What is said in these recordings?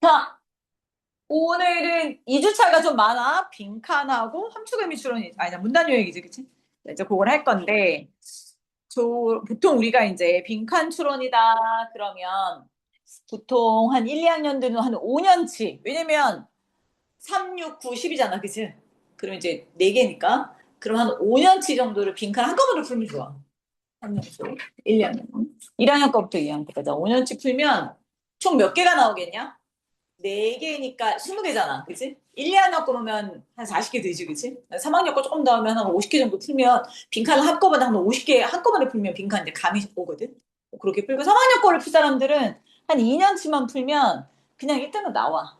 자, 오늘은 2주차가 좀 많아. 빈칸하고 함축의미 추론이, 아니다, 문단 요약이지, 그치? 이제 그걸 할 건데, 보통 우리가 이제 빈칸 추론이다, 그러면 보통 한 1, 2학년 들은 한 5년치. 왜냐면 3, 6, 9, 10이잖아, 그치? 그럼 이제 4개니까. 그럼 한 5년치 정도를 빈칸 한꺼번에 풀면 좋아. 3년치, 1, 2학년. 1학년 거부터 2학년 거까지. 5년치 풀면 총 몇 개가 나오겠냐? 4개니까 20개잖아. 그치? 1, 2학년 거면 한 40개 되지, 그치? 3학년 거 조금 더 하면 한 50개 정도 풀면, 빈칸을 한꺼번에 한 50개, 한꺼번에 풀면 빈칸 이제 감이 오거든? 그렇게 풀고, 3학년 거를 풀 사람들은 한 2년치만 풀면 그냥 1등은 나와.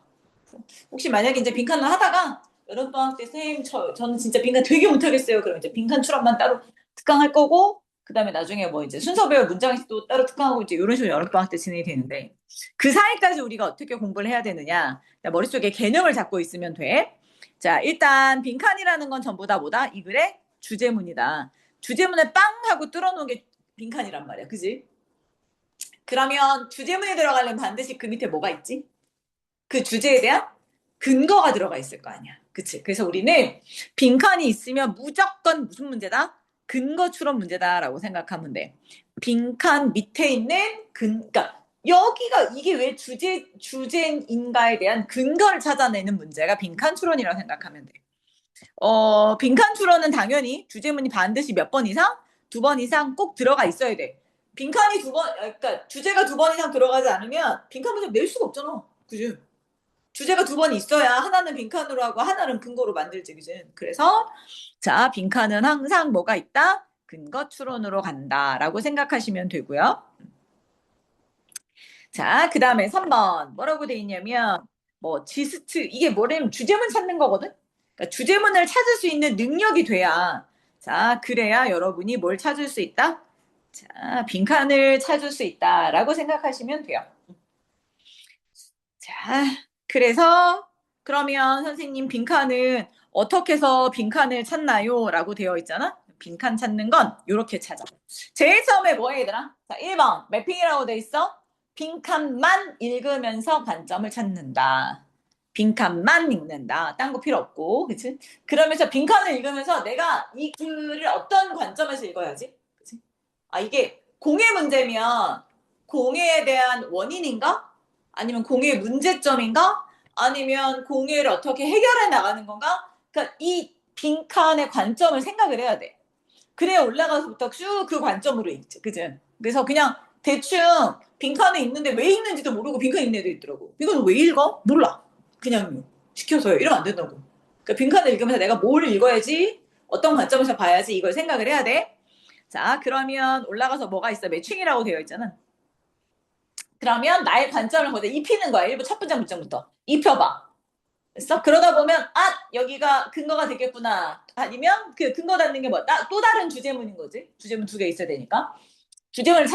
혹시 만약에 이제 빈칸을 하다가, 여름방학 때 선생님, 저는 진짜 빈칸 되게 못하겠어요. 그럼 이제 빈칸 추론만 따로 특강할 거고, 그 다음에 나중에 뭐 이제 순서별 문장식도 따로 특강하고 이제 이런 식으로 여름방학 때 진행이 되는데, 그 사이까지 우리가 어떻게 공부를 해야 되느냐. 머릿속에 개념을 잡고 있으면 돼. 자, 일단 빈칸이라는 건 전부 다 뭐다? 이 글의 주제문이다. 주제문에 빵 하고 뚫어놓은 게 빈칸이란 말이야. 그지? 그러면 주제문에 들어가려면 반드시 그 밑에 뭐가 있지? 그 주제에 대한 근거가 들어가 있을 거 아니야. 그치? 그래서 우리는 빈칸이 있으면 무조건 무슨 문제다? 근거 추론 문제다라고 생각하면 돼. 빈칸 밑에 있는 그러니까 여기가 이게 왜 주제인가에 대한 근거를 찾아내는 문제가 빈칸 추론이라고 생각하면 돼. 빈칸 추론은 당연히 주제문이 반드시 몇 번 이상? 2번 이상 꼭 들어가 있어야 돼. 빈칸이 2번, 그러니까 주제가 2번 이상 들어가지 않으면 빈칸 문제 낼 수가 없잖아. 그지? 주제가 2번 있어야 하나는 빈칸으로 하고 하나는 근거로 만들지, 그지? 그래서 자, 빈칸은 항상 뭐가 있다? 근거 추론으로 간다라고 생각하시면 되고요. 자, 그 다음에 3번 뭐라고 돼 있냐면 뭐 지스트 이게 뭐냐면 주제문 찾는 거거든. 그러니까 주제문을 찾을 수 있는 능력이 돼야 자, 그래야 여러분이 뭘 찾을 수 있다? 자, 빈칸을 찾을 수 있다라고 생각하시면 돼요. 자, 그래서 그러면 선생님 빈칸은 어떻게 해서 빈칸을 찾나요? 라고 되어 있잖아. 빈칸 찾는 건 이렇게 찾아. 제일 처음에 뭐 해, 얘들아? 자, 1번 매핑이라고 돼 있어. 빈칸만 읽으면서 관점을 찾는다. 빈칸만 읽는다. 딴 거 필요 없고, 그치? 그러면서 빈칸을 읽으면서 내가 이 글을 어떤 관점에서 읽어야지? 그치? 아, 이게 공의 문제면 공해에 대한 원인인가? 아니면 공해의 문제점인가? 아니면 공해를 어떻게 해결해 나가는 건가? 그러니까 이 빈칸의 관점을 생각을 해야 돼. 그래야 올라가서부터 쭉 그 관점으로 읽지. 그지? 그래서 그냥 대충 빈칸에 있는데 왜 읽는지도 모르고 빈칸에 있는 애도 있더라고. 이건 왜 읽어? 몰라. 그냥 시켜서요. 이러면 안 된다고. 그러니까 빈칸을 읽으면서 내가 뭘 읽어야지, 어떤 관점에서 봐야지 이걸 생각을 해야 돼. 자, 그러면 올라가서 뭐가 있어? 매칭이라고 되어 있잖아. 그러면 나의 관점을 거기다 입히는 거야. 일부 첫 번째 문장부터. 입혀봐. 됐어? 그러다 보면, 아, 여기가 근거가 되겠구나. 아니면 그 근거 닫는 게 뭐, 또 다른 주제문인 거지. 주제문 2개 있어야 되니까. 주제문을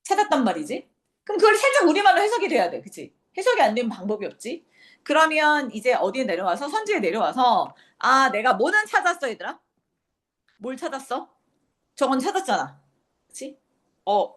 찾았단 말이지. 그럼 그걸 살짝 우리말로 해석이 돼야 돼. 그치? 해석이 안 되면 방법이 없지. 그러면 이제 어디에 내려와서, 선지에 내려와서, 아, 내가 뭐는 찾았어, 얘들아? 뭘 찾았어? 저건 찾았잖아. 그치? 어,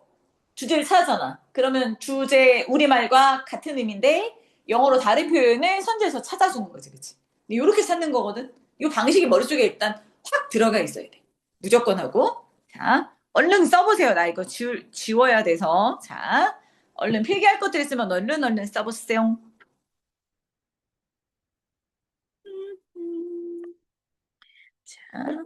주제를 찾았잖아. 그러면 주제, 우리말과 같은 의미인데, 영어로 다른 표현을 선지에서 찾아주는 거지, 그치? 이렇게 찾는 거거든? 이 방식이 머릿속에 일단 확 들어가 있어야 돼. 무조건 하고. 자, 얼른 써보세요. 나 이거 지워야 돼서. 자, 얼른 필기할 것들 있으면 얼른 써보세요. 자,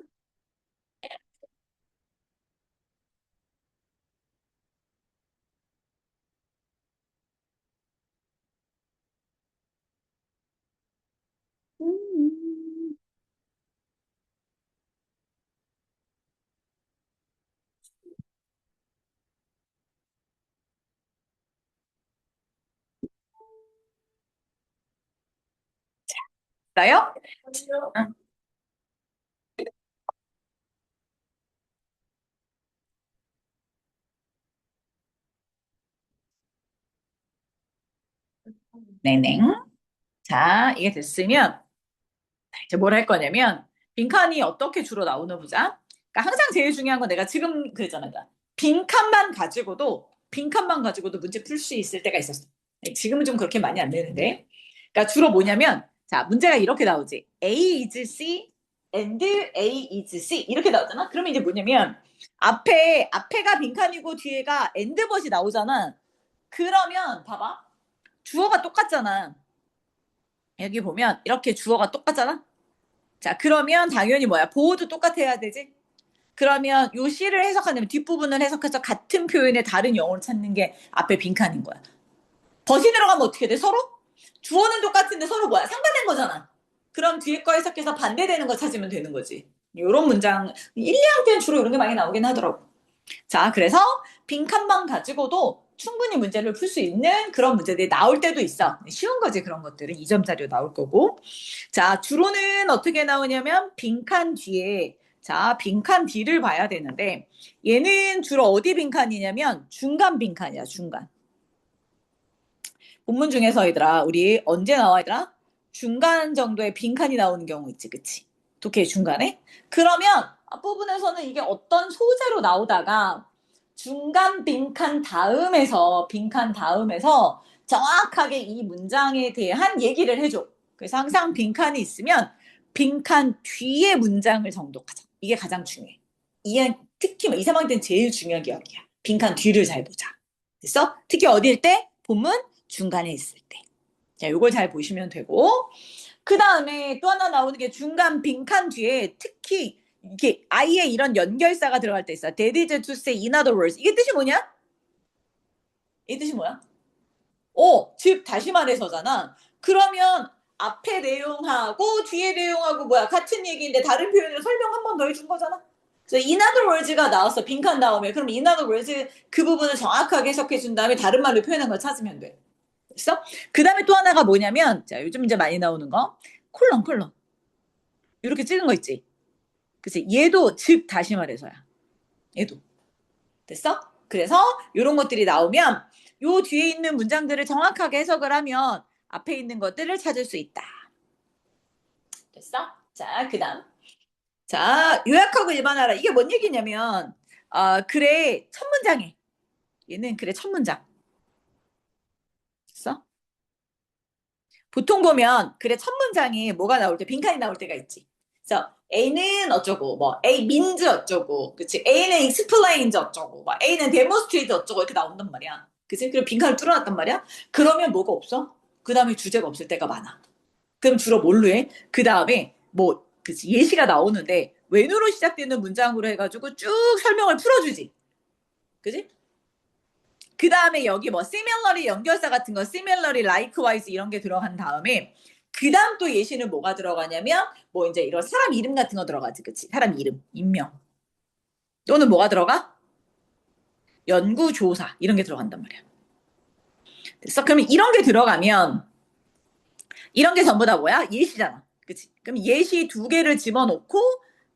나요? 응. 네네. 자, 이게 됐으면 이제 뭘 할 거냐면 빈칸이 어떻게 주로 나오나 보자. 그러니까 항상 제일 중요한 건 내가 지금 그랬잖아. 그러니까 빈칸만 가지고도 문제 풀 수 있을 때가 있었어. 지금은 좀 그렇게 많이 안 되는데. 그러니까 주로 뭐냐면, 자, 문제가 이렇게 나오지. A is C and A is C. 이렇게 나오잖아? 그러면 이제 뭐냐면, 앞에가 빈칸이고 뒤에가 and but이 나오잖아. 그러면, 봐봐. 주어가 똑같잖아. 여기 보면, 이렇게 주어가 똑같잖아? 자, 그러면 당연히 뭐야? 보호도 똑같아야 되지? 그러면 요 C를 해석하려면 뒷부분을 해석해서 같은 표현의 다른 영어를 찾는 게 앞에 빈칸인 거야. 벗이 들어가면 어떻게 돼? 서로? 주어는 똑같은데 서로 뭐야? 상반된 거잖아. 그럼 뒤에 거 해석해서 반대되는 거 찾으면 되는 거지. 요런 문장, 1, 2학년 때는 주로 이런 게 많이 나오긴 하더라고. 자, 그래서 빈칸만 가지고도 충분히 문제를 풀 수 있는 그런 문제들이 나올 때도 있어. 쉬운 거지, 그런 것들은. 2점짜리로 나올 거고. 자, 주로는 어떻게 나오냐면 빈칸 뒤에 자, 빈칸 뒤를 봐야 되는데 얘는 주로 어디 빈칸이냐면 중간 빈칸이야, 중간. 본문 중에서 얘들아, 우리 언제 나와 얘들아? 중간 정도의 빈칸이 나오는 경우 있지, 그치? 독해 중간에? 그러면 앞부분에서는 이게 어떤 소재로 나오다가 중간 빈칸 다음에서 정확하게 이 문장에 대한 얘기를 해줘. 그래서 항상 빈칸이 있으면 빈칸 뒤에 문장을 정독하자. 이게 가장 중요해. 특히 2, 3학년 때는 제일 중요한 기억이야. 빈칸 뒤를 잘 보자. 됐어? 특히 어디일 때? 본문 중간에 있을 때. 자, 요걸 잘 보시면 되고. 그 다음에 또 하나 나오는 게 중간 빈칸 뒤에 특히 이게 아예 이런 연결사가 들어갈 때 있어. That is to say in other words. 이게 뜻이 뭐냐? 이 뜻이 뭐야? 즉 다시 말해서잖아. 그러면 앞에 내용하고 뒤에 내용하고 뭐야? 같은 얘기인데 다른 표현으로 설명 한 번 더 해준 거잖아. 그래서 in other words가 나왔어. 빈칸 다음에. 그럼 in other words 그 부분을 정확하게 해석해 준 다음에 다른 말로 표현한 걸 찾으면 돼. 됐어? 그 다음에 또 하나가 뭐냐면, 자, 요즘 이제 많이 나오는 거, 콜론. 이렇게 찍은 거 있지? 그치? 얘도 즉 다시 말해서야. 얘도. 됐어? 그래서 이런 것들이 나오면 요 뒤에 있는 문장들을 정확하게 해석을 하면 앞에 있는 것들을 찾을 수 있다. 됐어? 자, 그 다음. 자, 요약하고 일반화라. 이게 뭔 얘기냐면, 그래, 첫 문장에. 얘는 그래, 첫 문장. 됐어? 보통 보면 그래 첫 문장에 뭐가 나올 때 빈칸이 나올 때가 있지. 그래서 A는 어쩌고 뭐 A means 어쩌고 그치 A는 explains 어쩌고 뭐 A는 demonstrate 어쩌고 이렇게 나온단 말이야. 그치? 그리고 빈칸을 뚫어놨단 말이야. 그러면 뭐가 없어? 그 다음에 주제가 없을 때가 많아. 그럼 주로 뭘로 해? 그 다음에 뭐 그치 예시가 나오는데 when으로 시작되는 문장으로 해가지고 쭉 설명을 풀어주지. 그치? 그 다음에 여기 뭐 similarly 연결사 같은 거 similarly, likewise 이런 게 들어간 다음에 그 다음 또 예시는 뭐가 들어가냐면 뭐 이제 이런 사람 이름 같은 거 들어가지 그치 사람 이름 인명 또는 뭐가 들어가 연구조사 이런 게 들어간단 말이야. 됐어? 그러면 이런 게 들어가면 이런 게 전부 다 뭐야 예시잖아 그치 그럼 예시 두 개를 집어넣고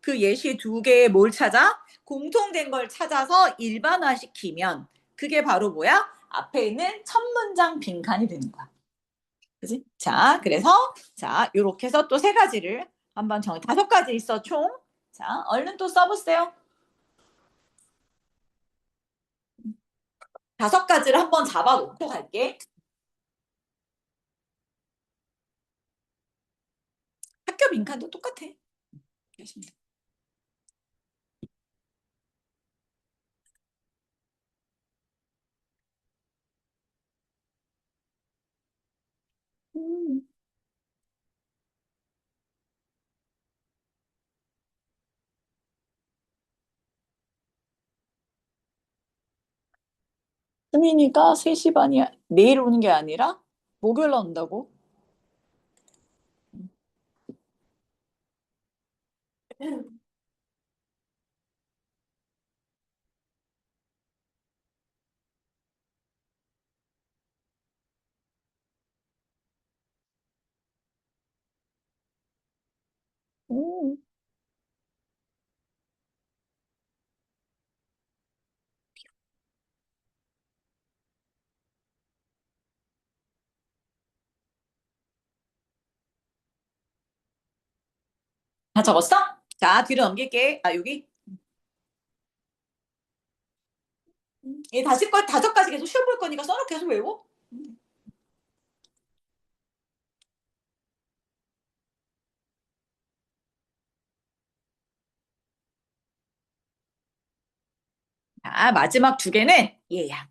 그 예시 두 개에 뭘 찾아 공통된 걸 찾아서 일반화시키면 그게 바로 뭐야 앞에 있는 첫 문장 빈칸이 되는 거야. 그지? 자, 그래서, 자, 요렇게 해서 또 세 가지를 한번 5가지 있어, 총. 자, 얼른 또 써보세요. 5가지를 한번 잡아놓고 갈게. 학교 빈칸도 똑같아. 음. 수민이가 3시 반이야. 내일 오는 게 아니라 목요일 날 온다고? 음. 다 적었어? 자, 뒤로 넘길게. 여기. 얘 다시 걸 5가지 계속 시험 볼 거니까 써놓고 계속 외워. 자, 마지막 두 개는 얘야.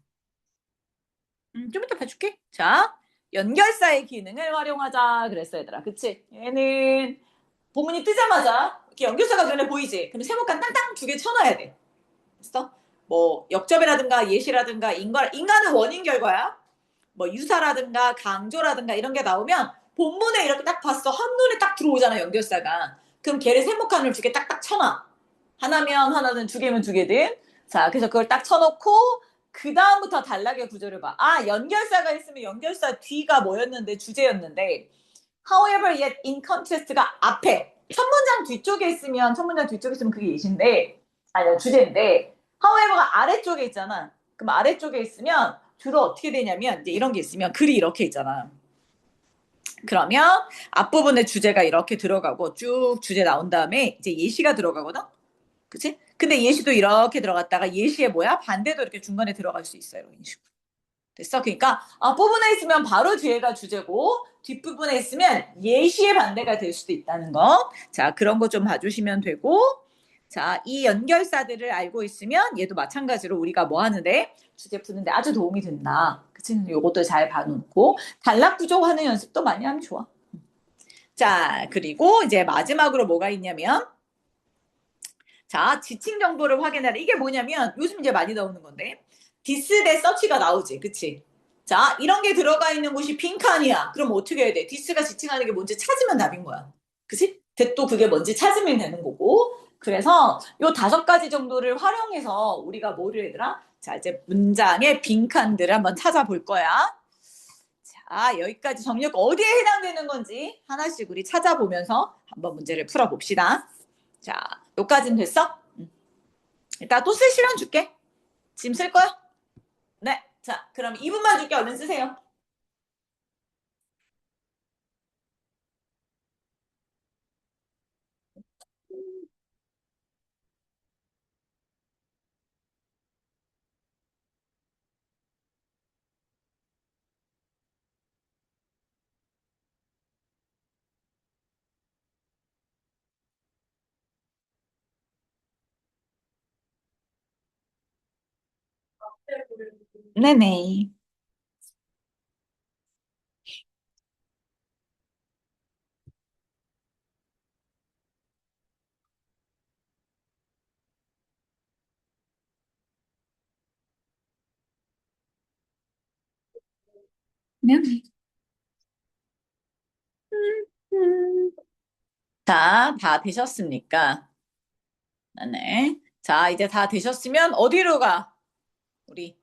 좀 이따 봐줄게. 자, 연결사의 기능을 활용하자 그랬어, 얘들아. 그치? 얘는 본문이 뜨자마자 이렇게 연결사가 눈에 보이지? 그럼 세모칸 땅땅 두 개 쳐놔야 돼. 됐어? 뭐 역접이라든가 예시라든가 인간은 원인 결과야. 뭐 유사라든가 강조라든가 이런 게 나오면 본문에 이렇게 딱 봤어. 한눈에 딱 들어오잖아, 연결사가. 그럼 걔를 세모칸을 두 개 딱딱 쳐놔. 하나면 하나든 두 개면 두 개든. 자, 그래서 그걸 딱 쳐놓고 그 다음부터 단락의 구조를 봐. 아, 연결사가 있으면 연결사 뒤가 뭐였는데 주제였는데 however yet in contrast가 앞에 첫 문장 뒤쪽에 있으면 첫 문장 뒤쪽에 있으면 그게 예시인데 아니 주제인데 however가 아래쪽에 있잖아. 그럼 아래쪽에 있으면 주로 어떻게 되냐면 이제 이런 게 있으면 글이 이렇게 있잖아. 그러면 앞부분에 주제가 이렇게 들어가고 쭉 주제 나온 다음에 이제 예시가 들어가거든. 그치? 근데 예시도 이렇게 들어갔다가 예시에 뭐야? 반대도 이렇게 중간에 들어갈 수 있어요. 이런 식으로. 됐어? 그러니까 앞부분에 있으면 바로 뒤에가 주제고 뒷부분에 있으면 예시의 반대가 될 수도 있다는 거. 자, 그런 거 좀 봐주시면 되고 자, 이 연결사들을 알고 있으면 얘도 마찬가지로 우리가 뭐 하는데 주제 푸는데 아주 도움이 된다. 그치? 요것도 잘 봐놓고 단락 구조하는 연습도 많이 하면 좋아. 자, 그리고 이제 마지막으로 뭐가 있냐면 자, 지칭 정보를 확인하라. 이게 뭐냐면 요즘 이제 많이 나오는 건데 디스 대 서치가 나오지. 그치? 자, 이런 게 들어가 있는 곳이 빈칸이야. 그럼 어떻게 해야 돼? 디스가 지칭하는 게 뭔지 찾으면 답인 거야. 그치? 대또 그게 뭔지 찾으면 되는 거고. 그래서 요 다섯 가지 정도를 활용해서 우리가 뭐를 얘들아? 자, 이제 문장의 빈칸들을 한번 찾아볼 거야. 자, 여기까지 정력 어디에 해당되는 건지 하나씩 우리 찾아보면서 한번 문제를 풀어봅시다. 자, 여기까지는 됐어? 이따 또 쓸 시간 줄게. 지금 쓸 거야? 네. 자, 그럼 2분만 줄게. 얼른 쓰세요. 네네. 네네. 음. 자, 다 되셨습니까? 네네. 자, 이제 다 되셨으면 어디로 가? 우리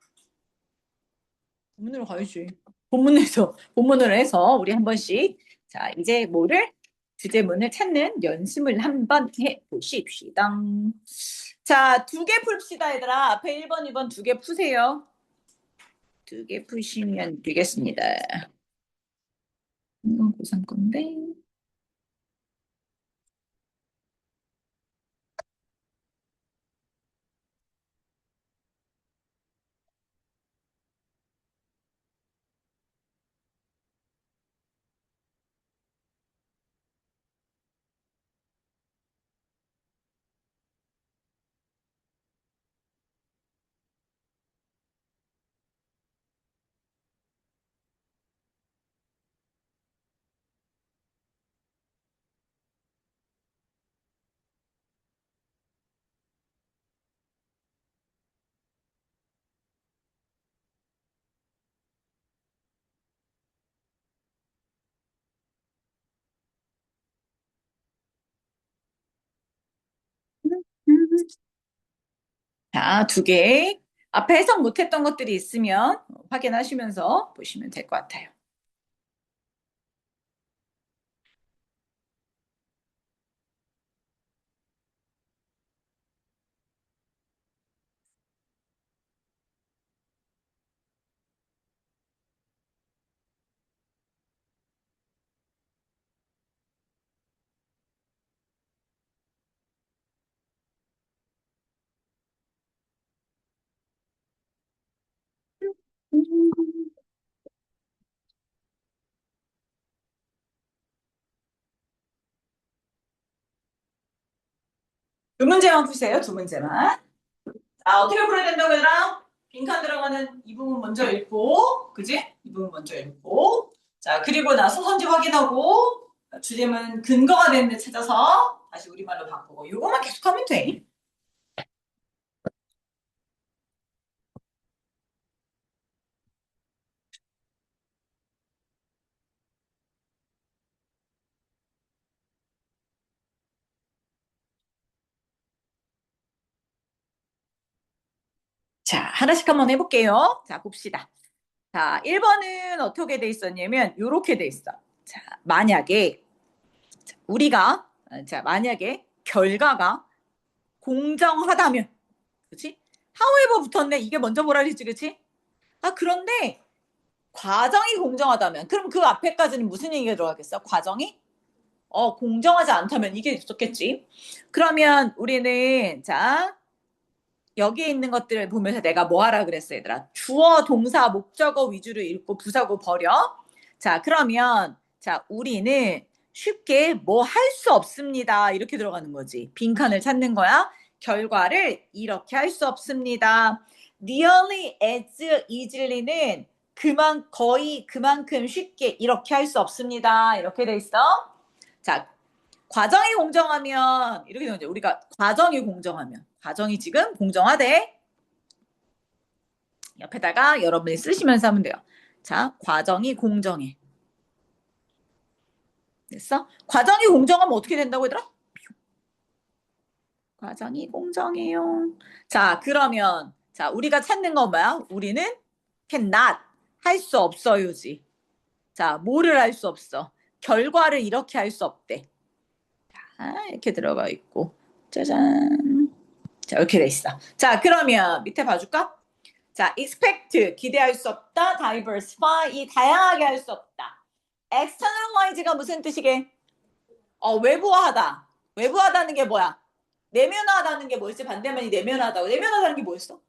본문으로 가야지. 본문으로 해서 우리 한 번씩. 자, 이제 뭐를? 주제문을 찾는 연습을 한번 해 보십시다. 자, 두 개 풉시다, 얘들아. 앞에 1번, 2번 두 개 푸세요. 두 개 푸시면 되겠습니다. 이건 고3 건데. 자, 두 개. 앞에 해석 못했던 것들이 있으면 확인하시면서 보시면 될 것 같아요. 두 문제만 푸세요, 두 문제만. 자, 어떻게 풀어야 된다고 얘들아? 빈칸 들어가는 이 부분 먼저 읽고, 그지? 이 부분 먼저 읽고. 자, 그리고 나서 선지 확인하고, 주제문 근거가 되는 데 찾아서 다시 우리말로 바꾸고. 요거만 계속하면 돼. 자, 하나씩 한번 해볼게요. 자, 봅시다. 자, 1번은 어떻게 돼 있었냐면, 요렇게 돼 있어. 자, 만약에, 만약에 결과가 공정하다면, 그치? however 붙었네. 이게 먼저 뭐라 그랬지, 그치? 아, 그런데 과정이 공정하다면, 그럼 그 앞에까지는 무슨 얘기가 들어가겠어? 과정이? 공정하지 않다면 이게 있었겠지. 그러면 우리는, 자, 여기에 있는 것들을 보면서 내가 뭐 하라 그랬어, 얘들아? 주어, 동사, 목적어 위주로 읽고 부사고 버려. 자, 그러면, 자, 우리는 쉽게 뭐 할 수 없습니다. 이렇게 들어가는 거지. 빈칸을 찾는 거야. 결과를 이렇게 할 수 없습니다. nearly as easily는 거의 그만큼 쉽게 이렇게 할 수 없습니다. 이렇게 돼 있어. 자, 과정이 공정하면 이렇게 되는 거죠. 우리가 과정이 지금 공정하대. 옆에다가 여러분이 쓰시면서 하면 돼요. 자, 과정이 공정해. 됐어? 과정이 공정하면 어떻게 된다고 얘들아? 과정이 공정해요. 자, 그러면 자, 우리가 찾는 건 뭐야? 우리는 cannot 할 수 없어요지. 자, 뭐를 할 수 없어? 결과를 이렇게 할 수 없대. 자, 이렇게 들어가 있고. 짜잔. 자, 이렇게 돼 있어. 자, 그러면 밑에 봐줄까? 자, expect 기대할 수 없다. diversify 이 다양하게 할 수 없다. externalize가 무슨 뜻이게? 외부화하다. 외부하다는 게 뭐야? 내면화하다는 게 뭐였지? 반대면이 내면화하다고. 내면화하다는 게 뭐였어?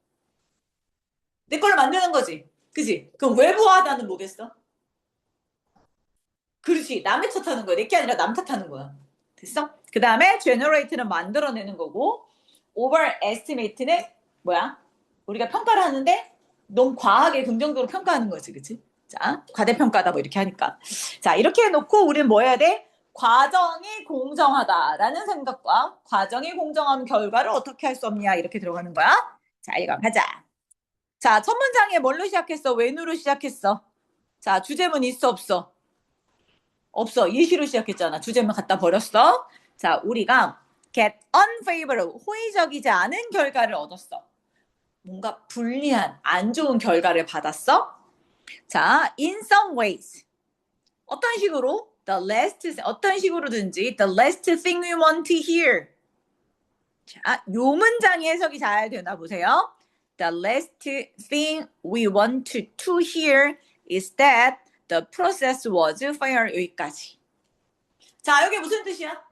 내 걸로 만드는 거지. 그지? 그럼 외부화하다는 뭐겠어? 그렇지. 남의 탓하는 거야. 내 게 아니라 남 탓하는 거야. 됐어? 그 다음에 generate는 만들어내는 거고 overestimate는 뭐야? 우리가 평가를 하는데 너무 과하게 긍정적으로 평가하는 거지. 그치? 자, 과대평가다 뭐 이렇게 하니까. 자, 이렇게 해놓고 우리는 뭐 해야 돼? 과정이 공정하다라는 생각과 과정이 공정한 결과를 어떻게 할 수 없냐 이렇게 들어가는 거야. 자, 읽어가자. 자, 첫 문장에 뭘로 시작했어? when으로 시작했어? 자, 주제문 있어 없어? 없어. 예시로 시작했잖아. 주제문 갖다 버렸어. 자, 우리가 get unfavorable, 호의적이지 않은 결과를 얻었어. 뭔가 불리한, 안 좋은 결과를 받았어. 자, in some ways. 어떤 식으로? 어떤 식으로든지 the last thing we want to hear. 자, 요 문장이 해석이 잘 되나 보세요. The last thing we want to hear is that the process was fair. 여기까지. 자, 여기 무슨 뜻이야?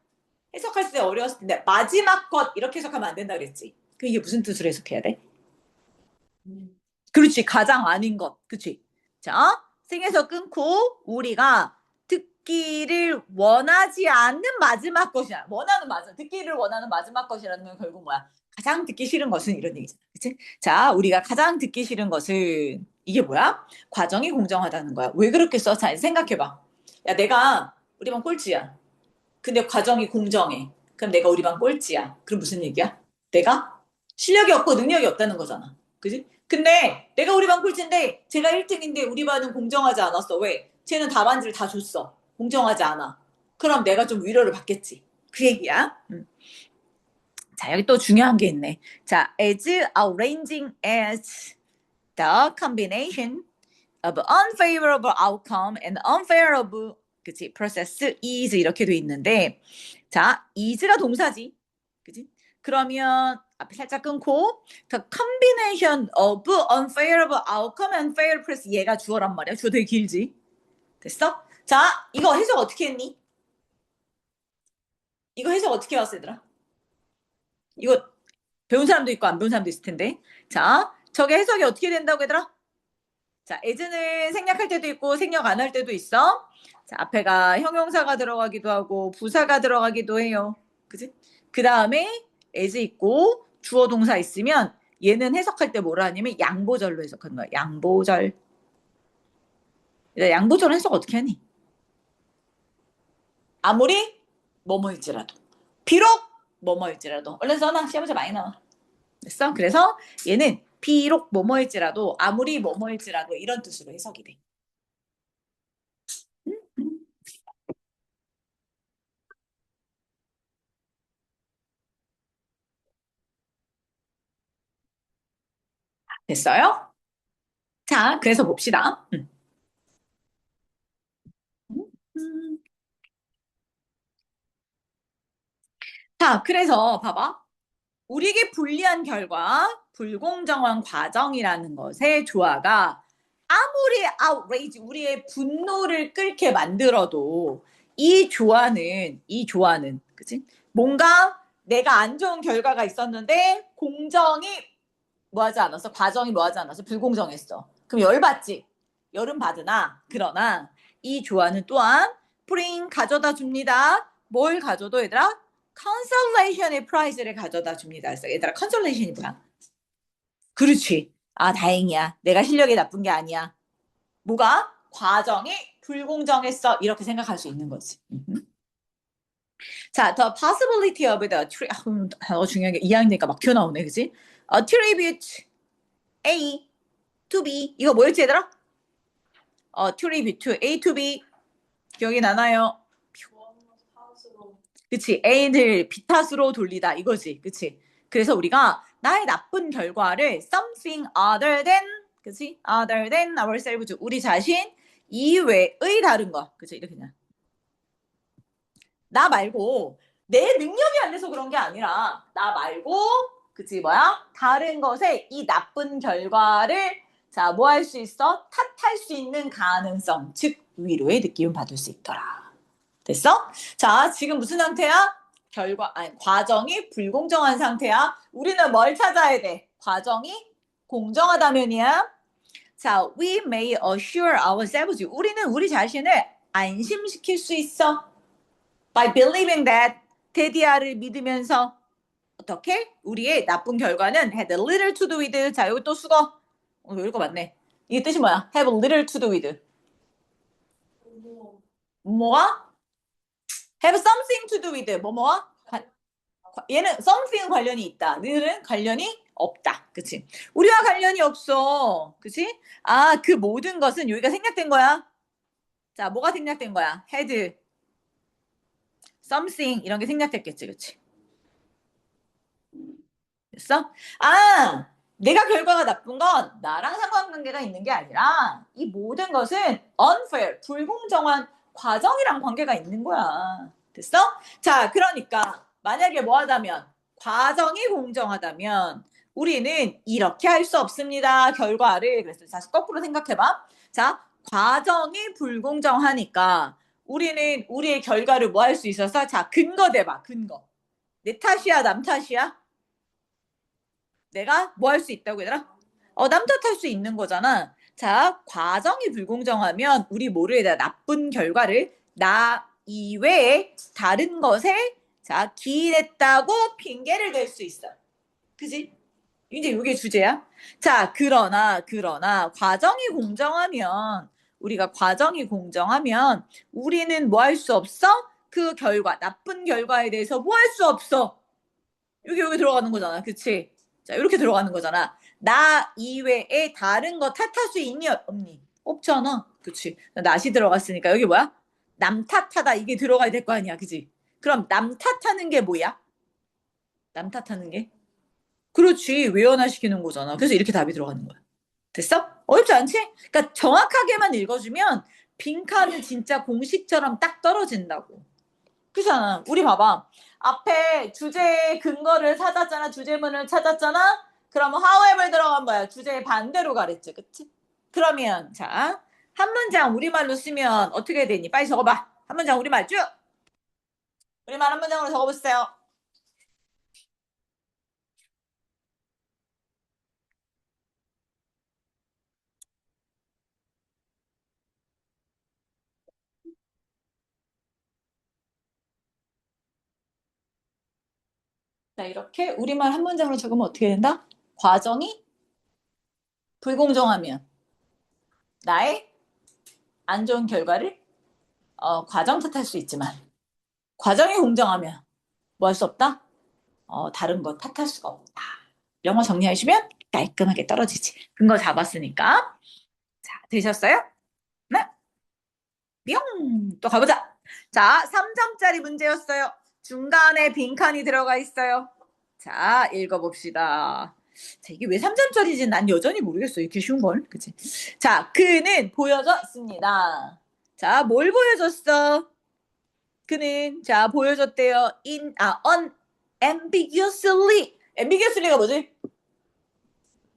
해석할 때 어려웠을 텐데 마지막 것 이렇게 해석하면 안 된다 그랬지. 그 이게 무슨 뜻으로 해석해야 돼? 그렇지. 가장 아닌 것. 그렇지. 자, 생에서 끊고 우리가 듣기를 원하지 않는 마지막 것이야. 듣기를 원하는 마지막 것이라는 건 결국 뭐야? 가장 듣기 싫은 것은 이런 얘기잖아. 그치? 자, 우리가 가장 듣기 싫은 것은 이게 뭐야? 과정이 공정하다는 거야. 왜 그렇게 써? 잘 생각해봐. 야, 내가 우리 반 꼴찌야. 근데 과정이 공정해. 그럼 내가 우리 반 꼴찌야. 그럼 무슨 얘기야? 내가 실력이 없고 능력이 없다는 거잖아. 그지? 근데 내가 우리 반 꼴찌인데 제가 1등인데 우리 반은 공정하지 않았어. 왜? 쟤는 답안지를 다 줬어. 공정하지 않아. 그럼 내가 좀 위로를 받겠지. 그 얘기야. 자, 여기 또 중요한 게 있네. 자, as arranging as the combination of unfavorable outcome and unfavorable 그치 process is 이렇게 돼 있는데 자 is가 동사지 그치 그러면 앞에 살짝 끊고 the combination of unfavorable outcome and fair process 얘가 주어란 말이야. 주어 되게 길지. 됐어? 자 이거 해석 어떻게 했니? 이거 해석 어떻게 왔어 얘들아? 이거 배운 사람도 있고 안 배운 사람도 있을 텐데 자 저게 해석이 어떻게 된다고 얘들아? 자, as는 생략할 때도 있고 생략 안 할 때도 있어. 자, 앞에가 형용사가 들어가기도 하고 부사가 들어가기도 해요. 그지? 그 다음에 as 있고 주어 동사 있으면 얘는 해석할 때 뭐라 하냐면 양보절로 해석하는 거야. 양보절. 양보절 해석 어떻게 하니? 아무리 뭐뭐일지라도. 비록 뭐뭐일지라도. 얼른 써놔. 시험에서 많이 나와. 됐어? 그래서 얘는 비록 뭐뭐일지라도 아무리 뭐뭐일지라도 이런 뜻으로 해석이 돼. 됐어요? 자, 그래서 봅시다. 음. 자, 그래서 봐봐. 우리에게 불리한 결과, 불공정한 과정이라는 것의 조화가 아무리 outrage, 우리의 분노를 끓게 만들어도 이 조화는, 그치? 뭔가 내가 안 좋은 결과가 있었는데 공정이 뭐하지 않았어? 과정이 뭐하지 않았어? 불공정했어. 그럼 열받지? 열은 받으나, 그러나 이 조화는 또한 bring 가져다 줍니다. 뭘 가져도 얘들아? consolation의 prize를 가져다 줍니다. 그래서 얘들아 consolation이 뭐야? 그렇지. 아 다행이야. 내가 실력이 나쁜 게 아니야. 뭐가? 과정이 불공정했어. 이렇게 생각할 수 있는 거지. 자, the possibility of the 중요한 게 2학년이니까 막 튀어나오네, 그지? Attribute A to B 이거 뭐였지 얘들아? attribute to A to B 기억이 나나요? 그치. A를 B 탓으로 돌리다 이거지. 그치. 그래서 우리가 나의 나쁜 결과를 something other than 그치? other than ourselves 우리 자신 이외의 다른 거. 그치? 이렇게 그냥 나 말고 내 능력이 안 돼서 그런 게 아니라 나 말고 그치 뭐야? 다른 것에 이 나쁜 결과를 자, 뭐 할 수 있어? 탓할 수 있는 가능성, 즉 위로의 느낌을 받을 수 있더라. 됐어? 자, 지금 무슨 상태야? 과정이 불공정한 상태야. 우리는 뭘 찾아야 돼? 과정이 공정하다면이야. 자, we may assure ourselves. 우리는 우리 자신을 안심시킬 수 있어. By believing that. 테디아를 믿으면서. 어떻게? 우리의 나쁜 결과는 had little to do with. 자, 여기 또 수거. 이거 맞네. 이게 뜻이 뭐야? have little to do with. 뭐가? have something to do with. 뭐뭐와? 얘는 something 관련이 있다. 늘은 관련이 없다. 그치? 우리와 관련이 없어. 그치? 아, 그 모든 것은 여기가 생략된 거야. 자, 뭐가 생략된 거야? had, something 이런 게 생략됐겠지. 그치? 됐어? 아, 내가 결과가 나쁜 건 나랑 상관관계가 있는 게 아니라 이 모든 것은 unfair, 불공정한 과정이랑 관계가 있는 거야. 됐어? 자, 그러니까 만약에 뭐 하다면 과정이 공정하다면 우리는 이렇게 할 수 없습니다. 결과를 그래서 다시 거꾸로 생각해봐. 자, 과정이 불공정하니까 우리는 우리의 결과를 뭐 할 수 있어서 자, 근거 대봐. 근거. 내 탓이야, 남 탓이야? 내가 뭐 할 수 있다고 얘들아? 남 탓할 수 있는 거잖아. 자, 과정이 불공정하면 우리 모르게 나쁜 결과를 나 이외에 다른 것에 자, 기인했다고 핑계를 댈 수 있어. 그지? 이제 이게 주제야. 자, 그러나 과정이 공정하면 우리가 과정이 공정하면 우리는 뭐 할 수 없어? 그 결과, 나쁜 결과에 대해서 뭐 할 수 없어? 여기 들어가는 거잖아. 그치? 자, 이렇게 들어가는 거잖아. 나 이외에 다른 거 탓할 수 있니? 없니? 없잖아. 그치? 낫이 들어갔으니까 여기 뭐야? 남 탓하다 이게 들어가야 될 거 아니야. 그치? 그럼 남 탓하는 게 뭐야? 남 탓하는 게? 그렇지. 외연화시키는 거잖아. 그래서 이렇게 답이 들어가는 거야. 됐어? 어렵지 않지? 그러니까 정확하게만 읽어주면 빈칸은 진짜 공식처럼 딱 떨어진다고. 그렇잖아. 우리 봐봐. 앞에 주제 근거를 찾았잖아. 주제문을 찾았잖아. 그러면 however 들어간 거야. 주제의 반대로 가랬지. 그치? 그러면 자, 한 문장 우리말로 쓰면 어떻게 되니? 빨리 적어봐. 한 문장 우리말 쭉. 우리말 한 문장으로 적어보세요. 자, 이렇게 우리말 한 문장으로 적으면 어떻게 된다? 과정이 불공정하면 나의 안 좋은 결과를 과정 탓할 수 있지만 과정이 공정하면 뭐 할 수 없다? 다른 거 탓할 수가 없다. 영어 정리하시면 깔끔하게 떨어지지. 근거 잡았으니까. 자, 되셨어요? 네. 뿅! 또 가보자. 자, 3점짜리 문제였어요. 중간에 빈칸이 들어가 있어요. 자, 읽어봅시다. 자, 이게 왜 3점짜리인지 난 여전히 모르겠어. 이렇게 쉬운 걸. 그치? 자, 그는 보여줬습니다. 자, 뭘 보여줬어? 그는, 자, 보여줬대요. unambiguously. ambiguously가 뭐지?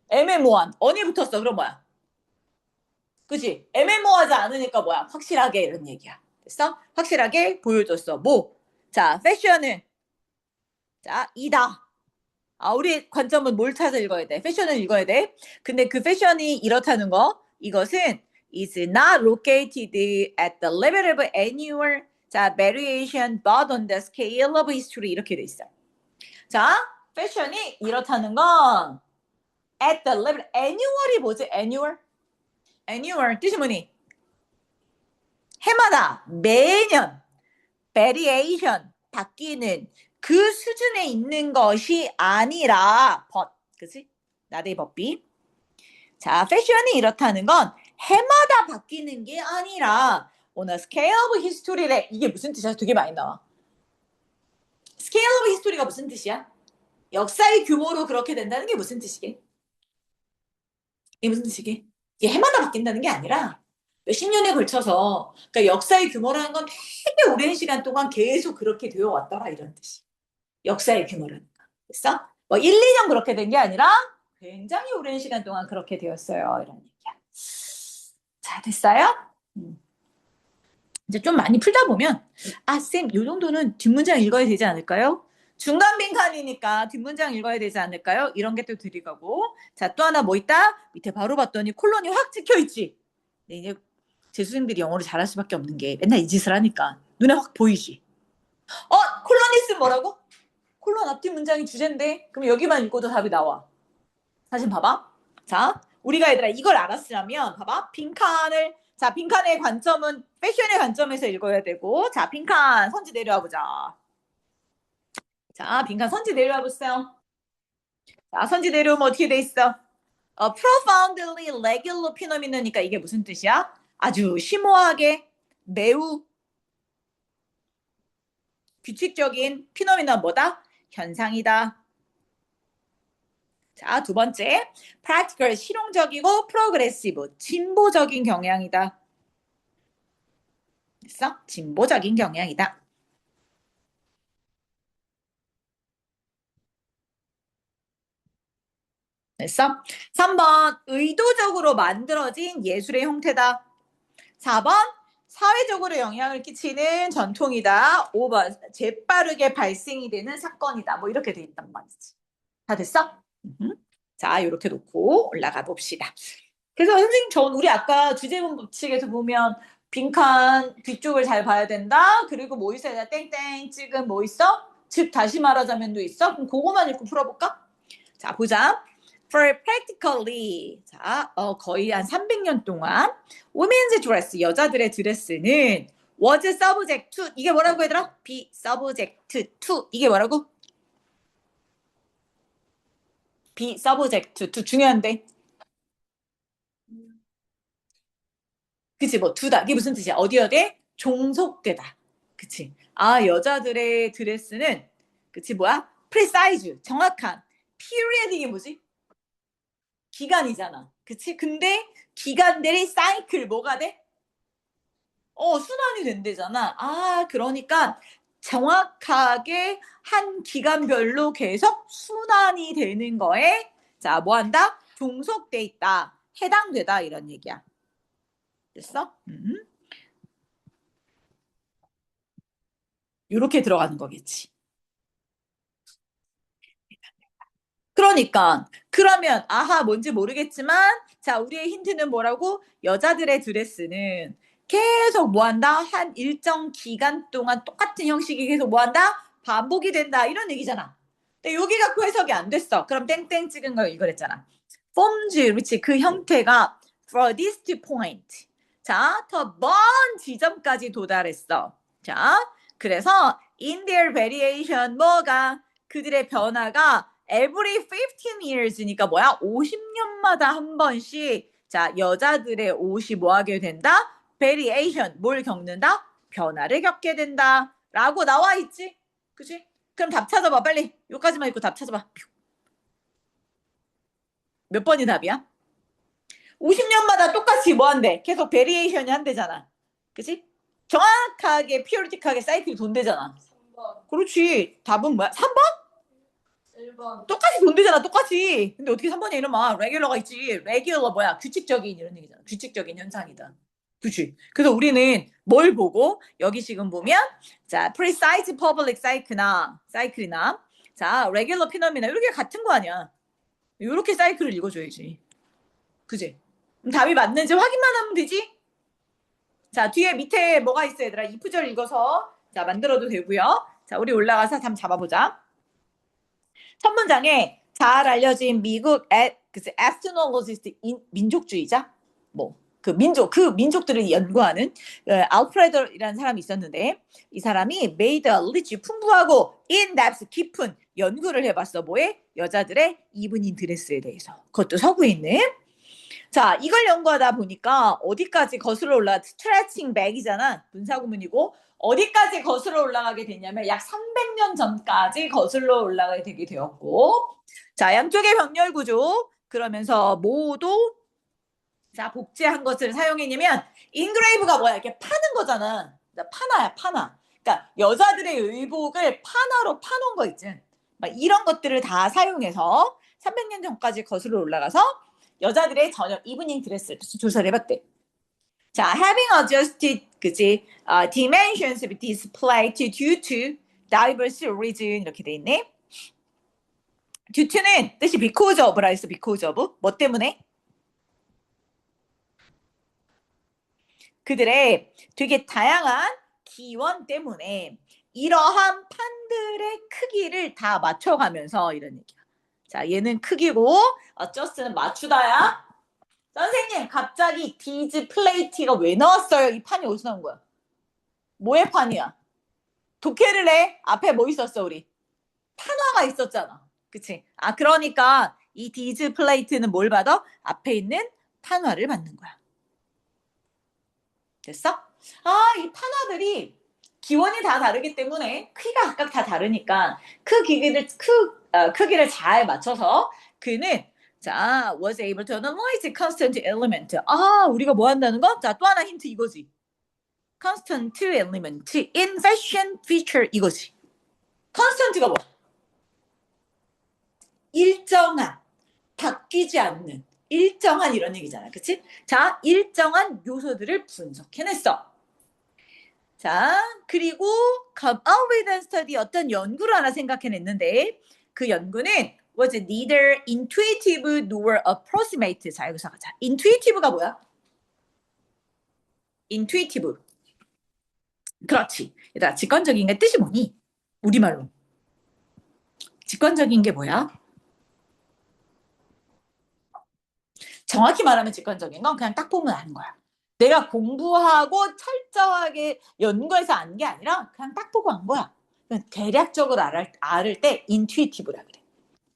애매모호한. 언이 붙었어. 그럼 뭐야? 그치? 애매모호하지 않으니까 뭐야? 확실하게 이런 얘기야. 됐어? 확실하게 보여줬어. 뭐? 자, 패션은, 자, 이다. 우리 관점은 뭘 찾아 읽어야 돼? 패션을 읽어야 돼. 근데 그 패션이 이렇다는 거, 이것은 is not located at the level of annual 자, variation but on the scale of history 이렇게 돼 있어. 자, 패션이 이렇다는 건 at the level, annual이 뭐지? annual? annual 뜻이 뭐니? 해마다, 매년, variation, 바뀌는 그 수준에 있는 것이 아니라, 그치? 나대의 법비. 자, 패션이 이렇다는 건 해마다 바뀌는 게 아니라, on a scale of history래. 이게 무슨 뜻이야? 되게 많이 나와. scale of history가 무슨 뜻이야? 역사의 규모로 그렇게 된다는 게 무슨 뜻이게? 이게 무슨 뜻이게? 이게 해마다 바뀐다는 게 아니라, 몇십 년에 걸쳐서, 그러니까 역사의 규모라는 건 되게 오랜 시간 동안 계속 그렇게 되어 왔더라, 이런 뜻이. 역사의 규모라니까. 됐어? 뭐 1, 2년 그렇게 된 게 아니라 굉장히 오랜 시간 동안 그렇게 되었어요. 이런 얘기야. 자, 됐어요? 이제 좀 많이 풀다 보면 쌤, 요 정도는 뒷문장 읽어야 되지 않을까요? 중간 빈칸이니까 뒷문장 읽어야 되지 않을까요? 이런 게 또 들이가고. 자, 또 하나 뭐 있다? 밑에 바로 봤더니 콜론이 확 찍혀있지. 네, 이제 재수생들이 영어를 잘할 수밖에 없는 게 맨날 이 짓을 하니까 눈에 확 보이지. 콜론이 쓰면 뭐라고? 콜론 앞뒤 문장이 주제인데 그럼 여기만 읽고도 답이 나와. 사진 봐봐. 자, 우리가 얘들아 이걸 알았으면 봐봐. 빈칸을 자, 빈칸의 관점은 패션의 관점에서 읽어야 되고 자, 빈칸 선지 내려와 보자. 자, 빈칸 선지 내려와 보세요. 자, 선지 내려오면 어떻게 돼 있어? profoundly regular phenomenon이니까 이게 무슨 뜻이야? 아주 심오하게 매우 규칙적인 피노미넌 뭐다? 현상이다. 자, 두 번째, practical, 실용적이고 progressive, 진보적인 경향이다. 됐어? 진보적인 경향이다. 됐어? 3번, 의도적으로 만들어진 예술의 형태다. 4번, 사회적으로 영향을 끼치는 전통이다. 5번, 재빠르게 발생이 되는 사건이다. 뭐 이렇게 돼 있단 말이지. 다 됐어? 자, 이렇게 놓고 올라가 봅시다. 그래서 선생님, 우리 아까 주제문 법칙에서 보면 빈칸 뒤쪽을 잘 봐야 된다. 그리고 뭐 있어야 돼? 땡땡 찍은 뭐 있어? 즉 다시 말하자면도 있어? 그럼 그거만 읽고 풀어볼까? 자, 보자. For practically 자, 거의 한 300년 동안 women's dress 여자들의 드레스는 was subject to 이게 뭐라고 얘들아? be subject to 이게 뭐라고? be subject to 중요한데. 그치, 뭐, 두다. 이게 무슨 뜻이야? 어디 종속되다. 그치. 여자들의 드레스는, 그치, 뭐야? precise, 정확한. period, 이게 뭐지? 기간이잖아. 그치? 근데 기간들이 사이클, 뭐가 돼? 순환이 된대잖아. 그러니까 정확하게 한 기간별로 계속 순환이 되는 거에, 자, 뭐 한다? 종속돼 있다. 해당되다. 이런 얘기야. 됐어? 이렇게 들어가는 거겠지. 그러니까 그러면 뭔지 모르겠지만 자, 우리의 힌트는 뭐라고? 여자들의 드레스는 계속 뭐한다? 한 일정 기간 동안 똑같은 형식이 계속 뭐한다? 반복이 된다. 이런 얘기잖아. 근데 여기 갖고 해석이 안 됐어. 그럼 땡땡 찍은 거 이거랬잖아. forms, 그렇지. 그 형태가 for this point. 자, 더 먼 지점까지 도달했어. 자, 그래서 in their variation 뭐가 그들의 변화가 every 15 years니까 뭐야? 50년마다 한 번씩 자, 여자들의 옷이 뭐 하게 된다? variation, 뭘 겪는다? 변화를 겪게 된다. 라고 나와 있지? 그치? 그럼 답 찾아봐, 빨리. 여기까지만 읽고 답 찾아봐. 몇 번이 답이야? 50년마다 똑같이 뭐 한대? 계속 베리에이션이 한대잖아. 그치? 정확하게, 피오리틱하게 사이클이 돈대잖아. 3번. 그렇지. 답은 뭐야? 3번? 1번. 똑같이 돈대잖아, 똑같이. 근데 어떻게 3번이 이러면 레귤러가 있지. 레귤러 뭐야? 규칙적인 이런 얘기잖아. 규칙적인 현상이다. 그치? 그래서 우리는 뭘 보고 여기 지금 보면 자, precise public cycle이나 자, regular phenomenon 이렇게 같은 거 아니야. 이렇게 사이클을 읽어줘야지. 그지? 그럼 답이 맞는지 확인만 하면 되지? 자, 뒤에 밑에 뭐가 있어, 얘들아? 이 구절 읽어서 자, 만들어도 되고요. 자, 우리 올라가서 한번 잡아보자. 첫 문장에 잘 알려진 미국 에스트놀로지스트 민족주의자 뭐 그 민족들을 연구하는 알프레더이라는 사람이 있었는데 이 사람이 made a rich 풍부하고 in-depth 깊은 연구를 해봤어. 뭐에? 여자들의 이브닝 드레스에 대해서. 그것도 서구에 있는. 자, 이걸 연구하다 보니까 어디까지 거슬러 올라가 스트레칭 백이잖아. 분사구문이고 어디까지 거슬러 올라가게 됐냐면 약 300년 전까지 거슬러 올라가게 되게 되었고 자, 양쪽의 병렬 구조 그러면서 모두 자, 복제한 것을 사용했냐면 인그레이브가 뭐야? 이렇게 파는 거잖아. 파나야, 파나. 그러니까 여자들의 의복을 파나로 파놓은 거 있지. 막 이런 것들을 다 사용해서 300년 전까지 거슬러 올라가서 여자들의 저녁 이브닝 드레스를 조사를 해봤대. 자, having adjusted 그지 dimensions displayed due to diverse reason 이렇게 돼 있네. due to는 뜻이 because of라 했어. because of 뭐 때문에? 그들의 되게 다양한 기원 때문에 이러한 판들의 크기를 다 맞춰가면서 이런 얘기야. 자, 얘는 크기고 adjust는 맞추다야. 선생님, 갑자기 디스플레이티가 왜 나왔어요? 이 판이 어디서 나온 거야? 뭐의 판이야? 독해를 해? 앞에 뭐 있었어, 우리? 판화가 있었잖아. 그치? 아, 그러니까 이 디스플레이트는 뭘 받아? 앞에 있는 판화를 받는 거야. 됐어? 아, 이 판화들이 기원이 다 다르기 때문에 크기가 각각 다 다르니까 크기를 잘 맞춰서 그는 자, was able to analyze constant element. 아, 우리가 뭐 한다는 거? 자, 또 하나 힌트 이거지. constant element in fashion feature 이거지. constant가 뭐? 일정한, 바뀌지 않는, 일정한 이런 얘기잖아. 그치? 자, 일정한 요소들을 분석해냈어. 자, 그리고 come up with a study 어떤 연구를 하나 생각해냈는데 그 연구는 was neither intuitive nor approximate. 자, 여기서 가자. intuitive가 뭐야? intuitive. 그렇지. 얘들아, 직관적인 게 뜻이 뭐니? 우리말로. 직관적인 게 뭐야? 정확히 말하면 직관적인 건 그냥 딱 보면 아는 거야. 내가 공부하고 철저하게 연구해서 안 게 아니라 그냥 딱 보고 안 거야. 대략적으로 알을 때 intuitive라 그래.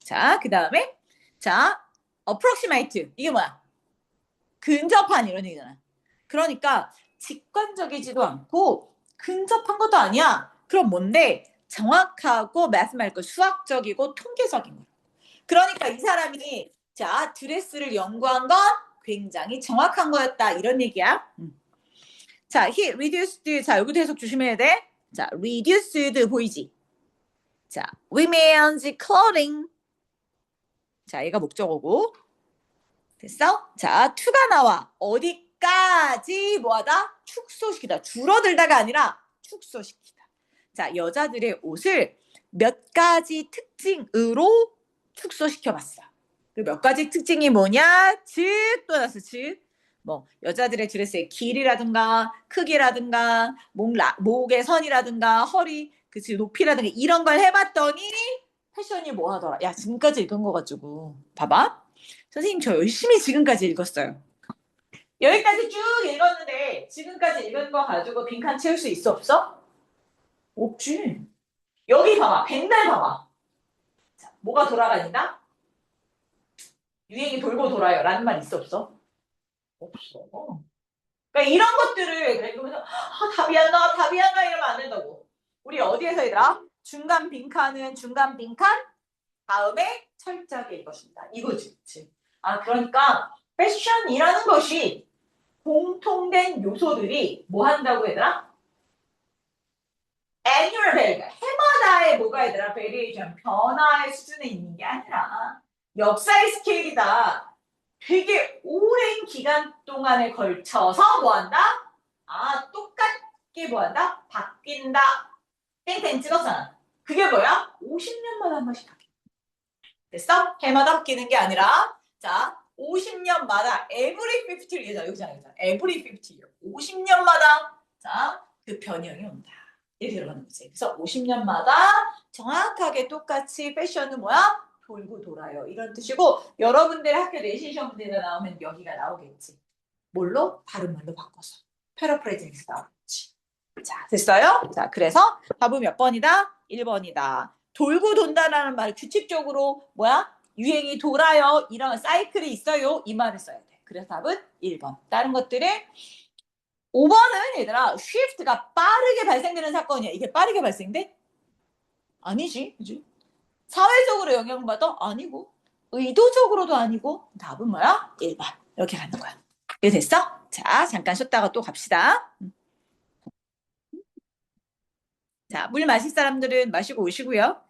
자, 그 다음에 자, approximate 이게 뭐야? 근접한 이런 얘기잖아. 그러니까 직관적이지도 않고 근접한 것도 아니야. 그럼 뭔데? 정확하고 mathematical 수학적이고 통계적인 거. 그러니까 이 사람이 자, 드레스를 연구한 건 굉장히 정확한 거였다. 이런 얘기야. 자, he reduced. 자, 여기도 해석 조심해야 돼. 자, reduced 보이지? 자, women's clothing. 자, 얘가 목적어고. 됐어? 자, to가 나와. 어디까지 뭐하다? 축소시키다. 줄어들다가 아니라 축소시키다. 자, 여자들의 옷을 몇 가지 특징으로 축소시켜봤어. 그 몇 가지 특징이 뭐냐? 즉, 또 나서 즉. 뭐 여자들의 드레스의 길이라든가 크기라든가 목의 선이라든가 허리 그치 높이라든가 이런 걸 해봤더니 패션이 뭐 하더라. 야, 지금까지 읽은 거 가지고. 봐봐. 선생님, 저 열심히 지금까지 읽었어요. 여기까지 쭉 읽었는데, 지금까지 읽은 거 가지고 빈칸 채울 수 있어, 없어? 없지. 여기 봐봐. 백날 봐봐. 자, 뭐가 돌아다닌다? 유행이 돌고 돌아요. 라는 말 있어, 없어? 없어. 그러니까 이런 것들을, 그러면서, 답이 안 나와, 답이 안 나와, 이러면 안 된다고. 우리 어디에서 얘들아? 중간 빈칸은 중간 빈칸, 다음에 철자게 이것입니다. 이거지, 그치? 아, 그러니까 패션이라는 것이 공통된 요소들이 뭐 한다고 얘들아? annual variation, 해마다의 뭐가 얘들아? variation, 변화의 수준에 있는 게 아니라 역사의 스케일이다. 되게 오랜 기간 동안에 걸쳐서 뭐 한다? 아, 똑같게 뭐 한다? 바뀐다. 땡땡 찍었잖아. 그게 뭐야? 50년마다 한 번씩 바뀐다. 됐어? 해마다 바뀌는 게 아니라, 자, 50년마다 every 50 years, 여기잖아, 여기잖아. every 50 years. 50년마다, 자, 그 변형이 온다. 이렇게 들어가는 거지. 그래서 50년마다 정확하게 똑같이 패션은 뭐야? 돌고 돌아요. 이런 뜻이고, 여러분들 학교 내신 시험 문제가 나오면 여기가 나오겠지. 뭘로? 다른 말로 바꿔서. 패러프레이징에서 나오겠지. 자, 됐어요? 자, 그래서 답은 몇 번이다? 1번이다. 돌고 돈다라는 말 규칙적으로 뭐야? 유행이 돌아요. 이런 사이클이 있어요. 이 말을 써야 돼. 그래서 답은 1번. 다른 것들은 5번은 얘들아 shift가 빠르게 발생되는 사건이야. 이게 빠르게 발생돼? 아니지. 그지? 사회적으로 영향받아? 아니고. 의도적으로도 아니고. 답은 뭐야? 1번. 이렇게 가는 거야. 이해 됐어? 자, 잠깐 쉬었다가 또 갑시다. 자, 물 마실 사람들은 마시고 오시고요.